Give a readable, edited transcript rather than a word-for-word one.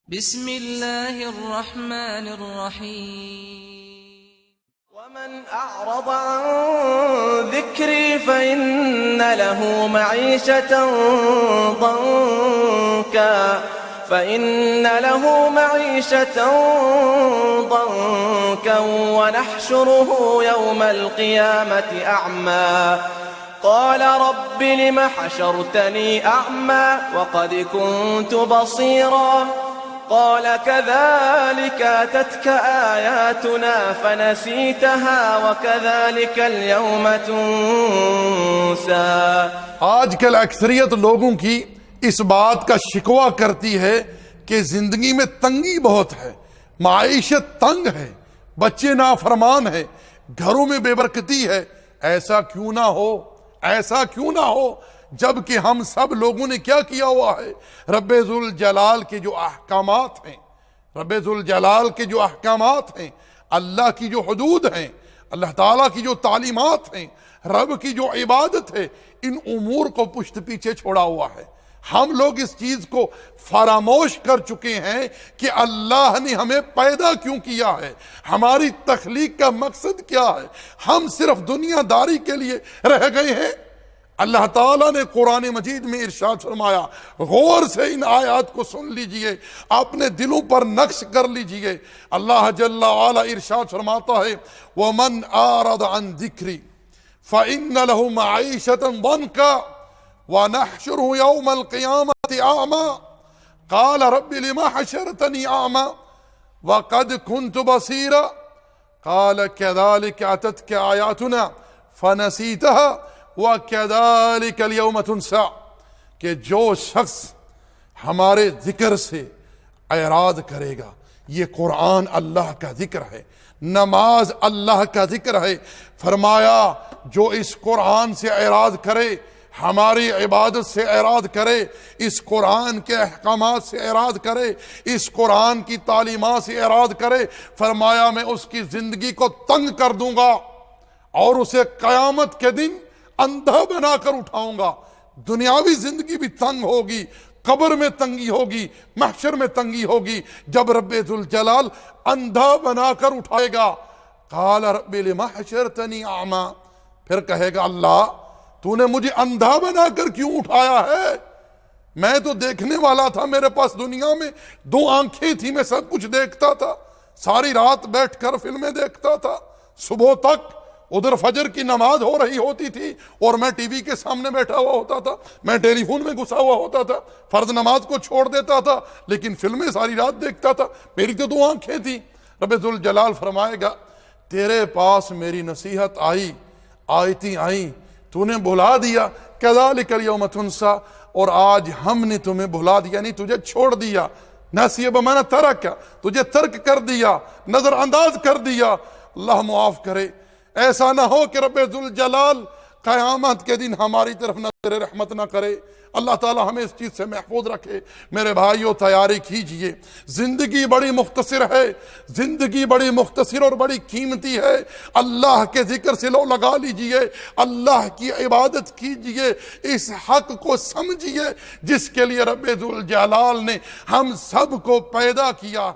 بسم الله الرحمن الرحيم ومن أعرض عن ذكري فإن له معيشة ضنكا ونحشره يوم القيامة أعمى قال رب لم حشرتني أعمى وقد كنت بصيرا قال كذلك أتتك آياتنا فنسيتها وكذلك اليوم تنسى۔ آج کل اکثریت لوگوں کی اس بات کا شکوہ کرتی ہے کہ زندگی میں تنگی بہت ہے، معیشت تنگ ہے، بچے نافرمان ہیں، گھروں میں بے برکتی ہے۔ ایسا کیوں نہ ہو جبکہ ہم سب لوگوں نے کیا کیا ہوا ہے؟ رب ذوالجلال کے جو احکامات ہیں، اللہ کی جو حدود ہیں، اللہ تعالیٰ کی جو تعلیمات ہیں، رب کی جو عبادت ہے، ان امور کو پشت پیچھے چھوڑا ہوا ہے۔ ہم لوگ اس چیز کو فراموش کر چکے ہیں کہ اللہ نے ہمیں پیدا کیوں کیا ہے، ہماری تخلیق کا مقصد کیا ہے۔ ہم صرف دنیا داری کے لیے رہ گئے ہیں۔ اللہ تعالیٰ نے قرآن مجید میں ارشاد فرمایا، غور سے ان آیات کو سن لیجئے، اپنے دلوں پر نقش کر لیجئے۔ اللہ جل وعلا ارشاد فرماتا ہے، وَمَنْ أَعْرَضَ عَنْ ذِكْرِي فَإِنَّ لَهُ مَعِيشَةً ضَنْكًا وَنَحْشُرُهُ يَوْمَ الْقِيَامَةِ أَعْمَى قَالَ رَبِّ لِمَ حَشَرْتَنِي أَعْمَى وَقَدْ كُنْتُ بَصِيرًا قَالَ كَذَلِكَ أَتَتْكَ آيَاتُنَا فَنَسِيتَهَا وَكَذَلِكَ الْيَوْمَ تُنْسَى۔ کہ جو شخص ہمارے ذکر سے اعراض کرے گا، یہ قرآن اللہ کا ذکر ہے، نماز اللہ کا ذکر ہے، فرمایا جو اس قرآن سے اعراض کرے، ہماری عبادت سے اعراض کرے، اس قرآن کے احکامات سے اعراض کرے، اس قرآن کی تعلیمات سے اعراض کرے، فرمایا میں اس کی زندگی کو تنگ کر دوں گا اور اسے قیامت کے دن اندھا بنا کر اٹھاؤں گا۔ دنیاوی زندگی بھی تنگ ہوگی، قبر میں تنگی ہوگی، محشر میں تنگی ہوگی، جب رب ذوالجلال اندھا بنا کر اٹھائے گا۔ قال رب لم حشرتنی اعمی، پھر کہے گا اللہ تو نے مجھے اندھا بنا کر کیوں اٹھایا ہے؟ میں تو دیکھنے والا تھا، میرے پاس دنیا میں 2 آنکھیں تھی، میں سب کچھ دیکھتا تھا، ساری رات بیٹھ کر فلمیں دیکھتا تھا، صبح تک ادھر فجر کی نماز ہو رہی ہوتی تھی اور میں ٹی وی کے سامنے بیٹھا ہوا ہوتا تھا، میں ٹیلی فون میں گھسا ہوا ہوتا تھا، فرض نماز کو چھوڑ دیتا تھا لیکن فلمیں ساری رات دیکھتا تھا، میری تو 2 آنکھیں تھیں۔ رب ذوالجلال فرمائے گا تیرے پاس میری نصیحت آیتیں آئیں، تو نے بھلا دیا، کذالک الیوم تنسیٰ، اور آج ہم نے تمہیں بھلا دیا، نہیں تجھے چھوڑ دیا، نسیہ بمعنی ترک، تجھے ترک کر دیا، نظر انداز کر دیا۔ اللہ معاف کرے، ایسا نہ ہو کہ رب ذوالجلال قیامت کے دن ہماری طرف نظر رحمت نہ کرے۔ اللہ تعالی ہمیں اس چیز سے محفوظ رکھے۔ میرے بھائیو تیاری کیجئے، زندگی بڑی مختصر ہے، زندگی بڑی مختصر اور بڑی قیمتی ہے۔ اللہ کے ذکر سے لو لگا لیجئے، اللہ کی عبادت کیجئے، اس حق کو سمجھئے جس کے لیے رب ذوالجلال نے ہم سب کو پیدا کیا ہے۔